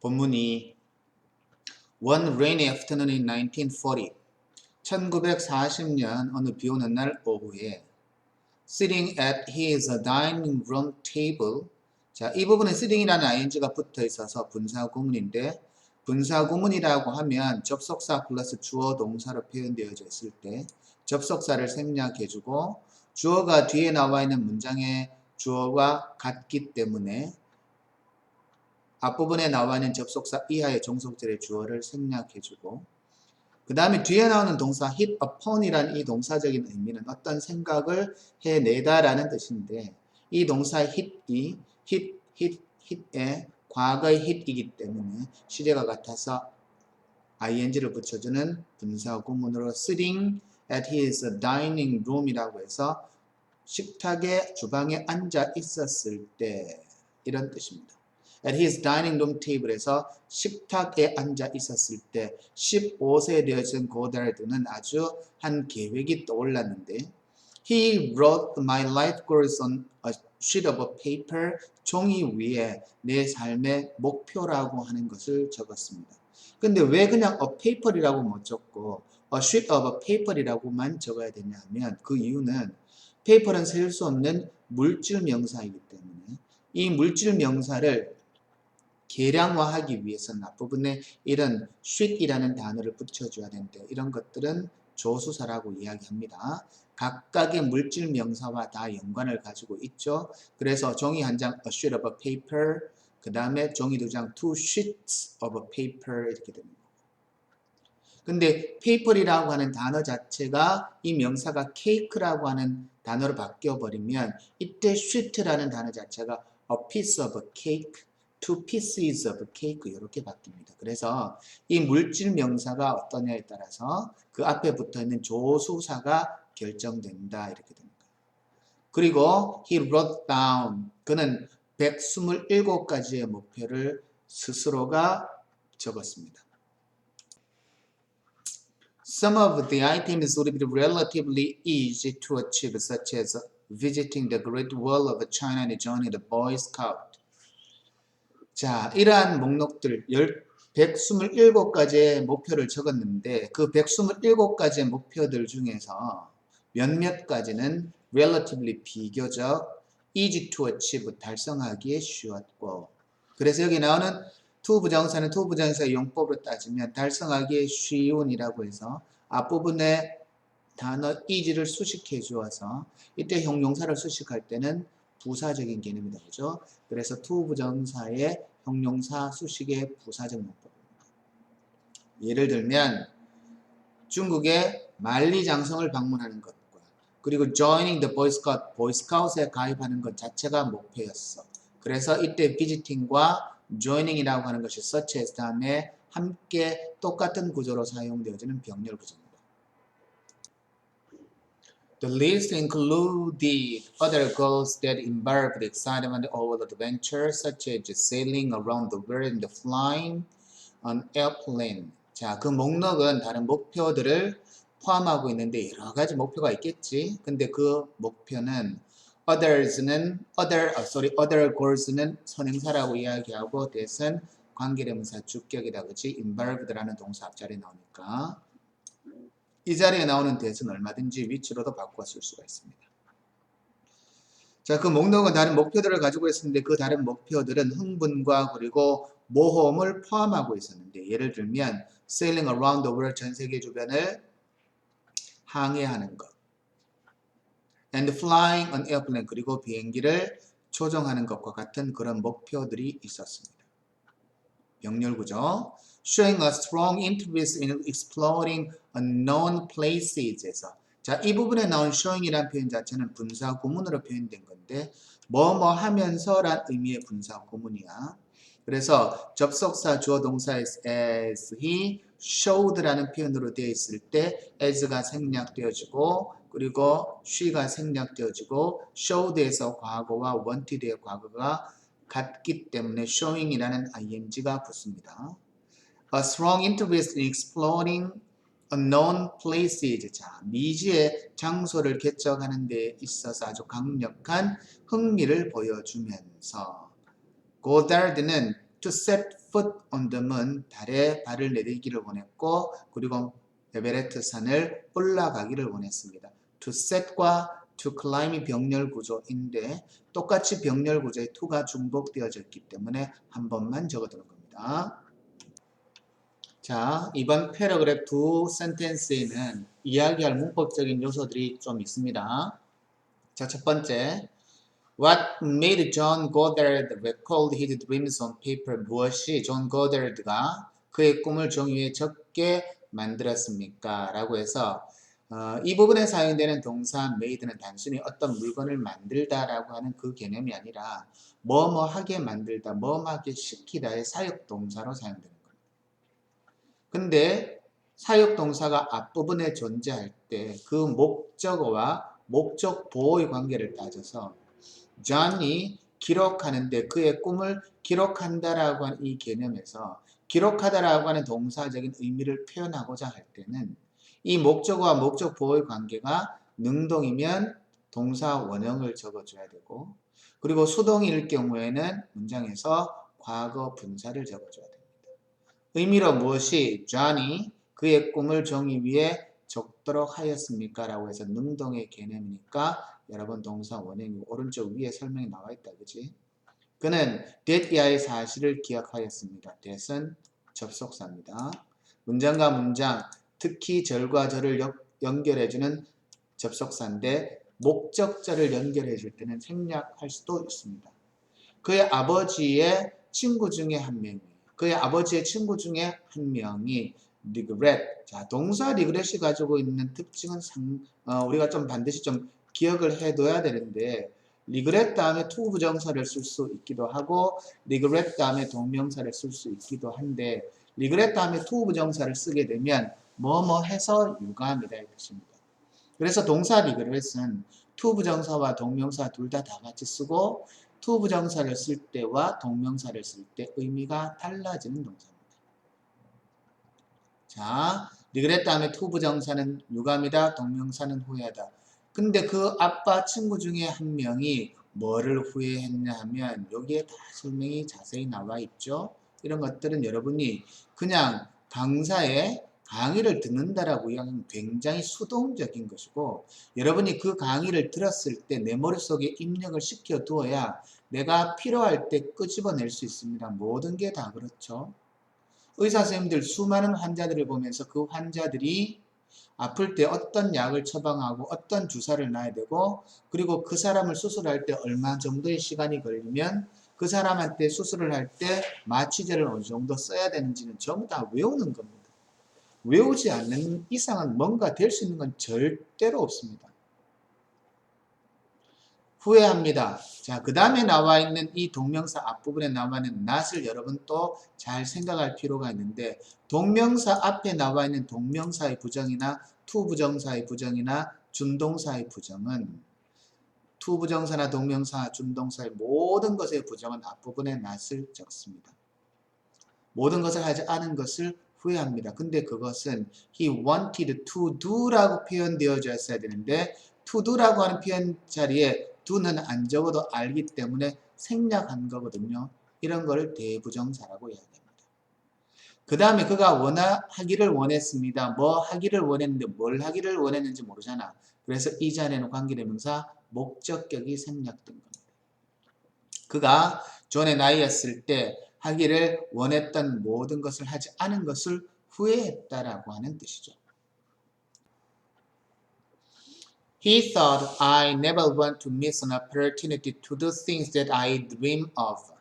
본문이 One rainy afternoon in 1940 1940년 어느 비오는 날 오후에 sitting at his dining room table. 자, 이 부분에 sitting이라는 ing가 붙어 있어서 분사구문인데 분사구문이라고 하면 접속사 플러스 주어 동사로 표현되어져 있을 때 접속사를 생략해주고 주어가 뒤에 나와 있는 문장의 주어와 같기 때문에 앞부분에 나와 있는 접속사 이하의 종속절의 주어를 생략해주고 그 다음에 뒤에 나오는 동사 hit upon이라는 이 동사적인 의미는 어떤 생각을 해내다라는 뜻인데 이 동사 hit이 hit의 과거의 hit이기 때문에 시제가 같아서 ing를 붙여주는 분사구문으로 sitting at his dining room이라고 해서 식탁의 주방에 앉아 있었을 때 이런 뜻입니다. At his dining room table에서 식탁에 앉아 있었을 때 15세 되어진 고달드는 아주 한 계획이 떠올랐는데 He wrote my life goals on a sheet of paper. 종이 위에 내 삶의 목표라고 하는 것을 적었습니다. 근데 왜 그냥 a paper이라고 못 적고 a sheet of paper이라고만 적어야 되냐 하면 그 이유는 paper은 셀 수 없는 물질 명사이기 때문에 이 물질 명사를 계량화하기 위해서는 앞부분에 이런 sheet이라는 단어를 붙여줘야 되는데 이런 것들은 조수사라고 이야기합니다. 각각의 물질 명사와 다 연관을 가지고 있죠. 그래서 종이 한 장, a sheet of a paper, 그 다음에 종이 두 장, two sheets of a paper 이렇게 됩니다. 근데 paper이라고 하는 단어 자체가 이 명사가 cake라고 하는 단어로 바뀌어버리면 이때 sheet라는 단어 자체가 a piece of a cake, two pieces of cake 이렇게 바뀝니다. 그래서 이 물질 명사가 어떠냐에 따라서 그 앞에 붙어있는 조수사가 결정된다 이렇게 됩니다. 그리고 he wrote down 그는 127가지의 목표를 스스로가 적었습니다. Some of the items would be relatively easy to achieve, such as visiting the Great Wall of China and joining the Boy Scout. 자, 이러한 목록들 127가지의 목표를 적었는데 그 127가지의 목표들 중에서 몇몇 가지는 relatively 비교적 easy to achieve 달성하기에 쉬웠고 그래서 여기 나오는 to 부정사는 to 부정사의 용법으로 따지면 달성하기에 쉬운이라고 해서 앞부분에 단어 easy를 수식해 주어서 이때 형용사를 수식할 때는 부사적인 개념이다. 그죠? 그래서 to 부정사의 형용사 수식의 부사적 용법입니다. 예를 들면 중국의 만리장성을 방문하는 것과 그리고 joining the Boy Scout, 보이스카웃에 가입하는 것 자체가 목표였어. 그래서 이때 visiting과 joining이라고 하는 것이 such as 다음에 함께 똑같은 구조로 사용되어지는 병렬 구조입니다. The list included other goals that involved excitement over adventure, such as sailing around the world and flying an airplane. 자, 그 목록은 다른 목표들을 포함하고 있는데 여러 가지 목표가 있겠지. 근데 그 목표는 other goals는 선행사라고 이야기하고 that은 관계대명사 주격이다. 그치? involved라는 동사 앞자리에 나오니까 이 자리에 나오는 that은 얼마든지 위치로도 바꿔 쓸 수가 있습니다. 자, 그 목록은 다른 목표들을 가지고 있었는데 그 다른 목표들은 흥분과 그리고 모험을 포함하고 있었는데 예를 들면 sailing around the world 전 세계 주변을 항해하는 것 and flying an airplane 그리고 비행기를 조종하는 것과 같은 그런 목표들이 있었습니다. 병렬구조 showing a strong interest in exploring unknown places에서 자, 이 부분에 나온 showing이라는 표현 자체는 분사 구문으로 표현된 건데 뭐뭐 하면서란 의미의 분사 구문이야. 그래서 접속사 주어 동사 as he showed라는 표현으로 되어 있을 때 as가 생략되어지고 그리고 she가 생략되어지고 showed에서 과거와 wanted의 과거가 같기 때문에 showing이라는 ing가 붙습니다. A strong interest in exploring unknown places. 자, 미지의 장소를 개척하는 데 있어서 아주 강력한 흥미를 보여주면서 고달드는 to set foot on the moon, 달에 발을 내딛기를 원했고, 그리고 에베레스트 산을 올라가기를 원했습니다. to set과 to climb이 병렬 구조인데 똑같이 병렬 구조의 to가 중복되어져 있기 때문에 한 번만 적어두는 겁니다. 자, 이번 패러그래프 두 센텐스에는 이야기할 문법적인 요소들이 좀 있습니다. 자, 첫 번째. What made John Goddard record his dreams on paper? 무엇이 존 고더드가 그의 꿈을 종이 위에 적게 만들었습니까? 라고 해서 이 부분에 사용되는 동사 made는 단순히 어떤 물건을 만들다라고 하는 그 개념이 아니라 뭐뭐 하게 만들다, 뭐뭐 하게 시키다의 사역 동사로 사용되는 겁니다. 근데 사역 동사가 앞부분에 존재할 때 그 목적어와 목적 보호의 관계를 따져서 존이 기록하는데 그의 꿈을 기록한다라고 하는 이 개념에서 기록하다라고 하는 동사적인 의미를 표현하고자 할 때는 이 목적어와 목적 보호의 관계가 능동이면 동사 원형을 적어줘야 되고 그리고 수동일 경우에는 문장에서 과거 분사를 적어줘야 됩니다. 의미로 무엇이 존이 그의 꿈을 종이 위에 적도록 하였습니까? 라고 해서 능동의 개념이니까 여러분 동사 원형이 오른쪽 위에 설명이 나와 있다. 그치? 그는 that 이하의 사실을 기억하였습니다. that은 접속사입니다. 문장과 문장, 특히 절과 절을 연결해주는 접속사인데 목적절을 연결해줄 때는 생략할 수도 있습니다. 그의 아버지의 친구 중에 한 명이 그의 아버지의 친구 중에 한 명이 regret. 자, 동사 regret이 가지고 있는 특징은 우리가 좀 반드시 좀 기억을 해둬야 되는데 regret 다음에 to 부정사를 쓸 수 있기도 하고 regret 다음에 동명사를 쓸 수 있기도 한데 regret 다음에 to 부정사를 쓰게 되면 뭐뭐 해서 유감이다 이 뜻입니다. 그래서 동사 regret은 to 부정사와 동명사 둘 다 같이 쓰고 to 부정사를 쓸 때와 동명사를 쓸 때 의미가 달라지는 동사입니다. 자, regret 다음에 to 부정사는 유감이다, 동명사는 후회하다. 근데 그 아빠 친구 중에 한 명이 뭐를 후회했냐 하면 여기에 다 설명이 자세히 나와 있죠. 이런 것들은 여러분이 그냥 강사의 강의를 듣는다라고 하면 굉장히 수동적인 것이고 여러분이 그 강의를 들었을 때 내 머릿속에 입력을 시켜 두어야 내가 필요할 때 끄집어낼 수 있습니다. 모든 게 다 그렇죠. 의사 선생님들 수많은 환자들을 보면서 그 환자들이 아플 때 어떤 약을 처방하고 어떤 주사를 놔야 되고 그리고 그 사람을 수술할 때 얼마 정도의 시간이 걸리면 그 사람한테 수술을 할 때 마취제를 어느 정도 써야 되는지는 전부 다 외우는 겁니다. 외우지 않는 이상은 뭔가 될 수 있는 건 절대로 없습니다. 후회합니다. 자, 그 다음에 나와 있는 이 동명사 앞부분에 나와 있는 not을 여러분 또 잘 생각할 필요가 있는데 동명사 앞에 나와 있는 동명사의 부정이나 to 부정사의 부정이나 준동사의 부정은 to 부정사나 동명사, 준동사의 모든 것의 부정은 앞부분에 not을 적습니다. 모든 것을 하지 않은 것을 후회합니다. 근데 그것은 he wanted to do라고 표현되어졌어야 되는데 to do라고 하는 표현 자리에 do는 안 적어도 알기 때문에 생략한 거거든요. 이런 거를 대부정사라고 이야기합니다. 그 다음에 그가 하기를 원했습니다. 뭐 하기를 원했는데 뭘 하기를 원했는지 모르잖아. 그래서 이 자리에는 관계대명사 목적격이 생략된 겁니다. 그가 존의 나이였을 때 하기를 원했던 모든 것을 하지 않은 것을 후회했다라고 하는 뜻이죠. He thought I never want to miss an opportunity to do things that I dream of.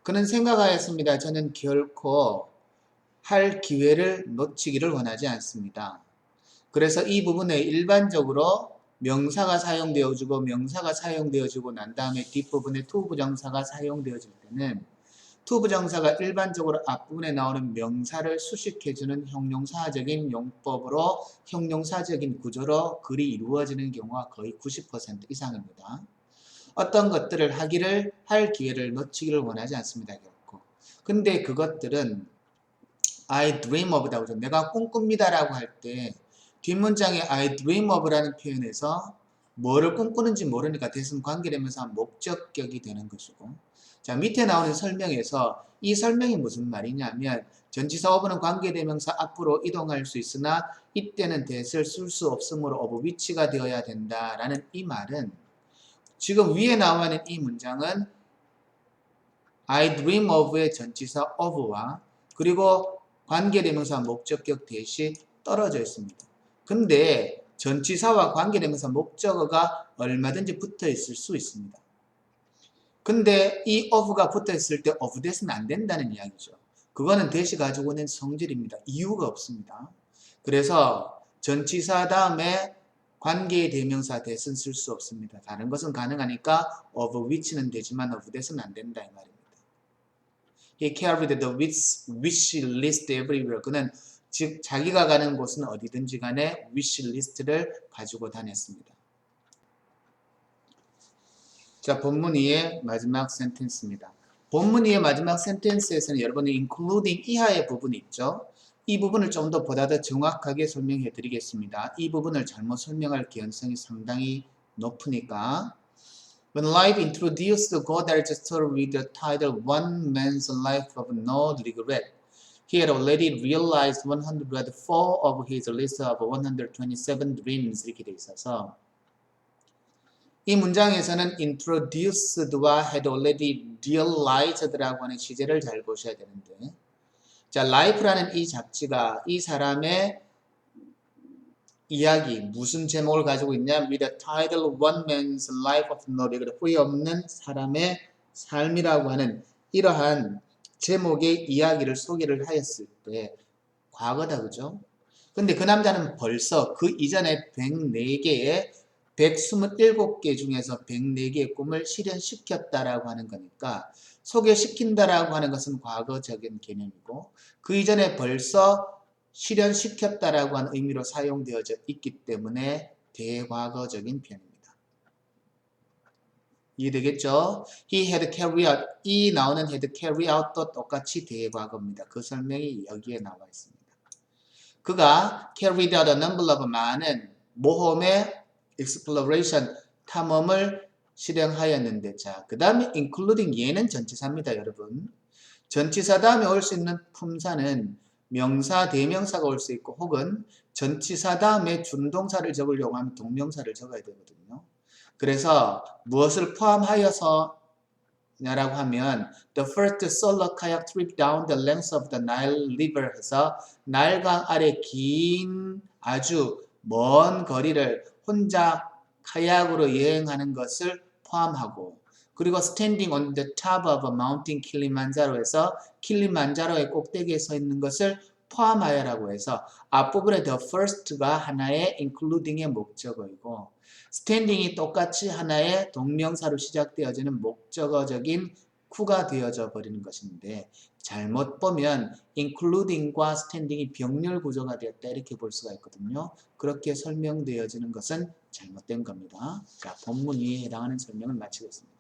그는 생각하였습니다. 저는 결코 할 기회를 놓치기를 원하지 않습니다. 그래서 이 부분에 일반적으로 명사가 사용되어지고 명사가 사용되어지고 난 다음에 뒷부분에 to 부정사가 사용되어질 때는 to 부정사가 일반적으로 앞부분에 나오는 명사를 수식해주는 형용사적인 용법으로 형용사적인 구조로 글이 이루어지는 경우가 거의 90% 이상입니다. 어떤 것들을 할 기회를 놓치기를 원하지 않습니다. 결코. 근데 그것들은 I dream of라고 하죠. 내가 꿈꿉니다 라고 할 때 뒷문장에 I dream of라는 표현에서 뭐를 꿈꾸는지 모르니까 대신 관계되면서 목적격이 되는 것이고 자, 밑에 나오는 설명에서 이 설명이 무슨 말이냐면 전치사 of는 관계대명사 앞으로 이동할 수 있으나 이때는 that을 쓸 수 없으므로 of which가 되어야 된다라는 이 말은 지금 위에 나와 있는 이 문장은 I dream of의 전치사 of와 그리고 관계대명사 목적격 that이 떨어져 있습니다. 근데 전치사와 관계대명사 목적어가 얼마든지 붙어 있을 수 있습니다. 근데 이 of가 붙어 있을 때 of that은 안 된다는 이야기죠. 그거는 that이 가지고 있는 성질입니다. 이유가 없습니다. 그래서 전치사 다음에 관계의 대명사 that은 쓸 수 없습니다. 다른 것은 가능하니까 of which는 되지만 of that은 안 된다 이 말입니다. He carried the wish list everywhere. 그는 즉 자기가 가는 곳은 어디든지 간에 wish list를 가지고 다녔습니다. 자, 본문 2의 마지막 센텐스입니다. 본문 2의 마지막 센텐스에서는 여러분이 including 이하의 부분이 있죠. 이 부분을 좀 더 보다 더 정확하게 설명해 드리겠습니다. 이 부분을 잘못 설명할 개연성이 상당히 높으니까 When life introduced Godard's story with the title One Man's Life of No Regret, he had already realized 104 of his list of 127 dreams 이렇게 돼 있어서 이 문장에서는 introduced와 had already realized라고 하는 시제를 잘 보셔야 되는데 자, life라는 이 잡지가 이 사람의 이야기, 무슨 제목을 가지고 있냐? With the title One Man's Life of No Regret, 후회 없는 사람의 삶이라고 하는 이러한 제목의 이야기를 소개를 하였을 때 과거다, 그죠? 근데 그 남자는 벌써 그 이전에 104개의 127개 중에서 104개의 꿈을 실현시켰다라고 하는 거니까 소개시킨다라고 하는 것은 과거적인 개념이고 그 이전에 벌써 실현시켰다라고 하는 의미로 사용되어져 있기 때문에 대과거적인 표현입니다. 이해되겠죠? He had carried out, 이 나오는 had carried out도 똑같이 대과거입니다. 그 설명이 여기에 나와 있습니다. 그가 carried out a number of 많은 모험의 exploration, 탐험을 실행하였는데 자, 그 다음에 including 얘는 전치사입니다, 여러분. 전치사 다음에 올 수 있는 품사는 명사, 대명사가 올 수 있고 혹은 전치사 다음에 준동사를 적으려고 하면 동명사를 적어야 되거든요. 그래서 무엇을 포함하여서 냐라고 하면 the first solo kayak trip down the length of the Nile River 해서 나일강 아래 긴 아주 먼 거리를 혼자 카약으로 여행하는 것을 포함하고 그리고 standing on the top of a mountain 킬리만자로에서 킬리만자로의 꼭대기에 서 있는 것을 포함하여라고 해서 앞부분의 the first가 하나의 including의 목적어이고 standing이 똑같이 하나의 동명사로 시작되어지는 목적어적인 구가 되어져 버리는 것인데 잘못 보면 including과 standing이 병렬 구조가 되었다 이렇게 볼 수가 있거든요. 그렇게 설명되어지는 것은 잘못된 겁니다. 자, 본문 위에 해당하는 설명을 마치겠습니다.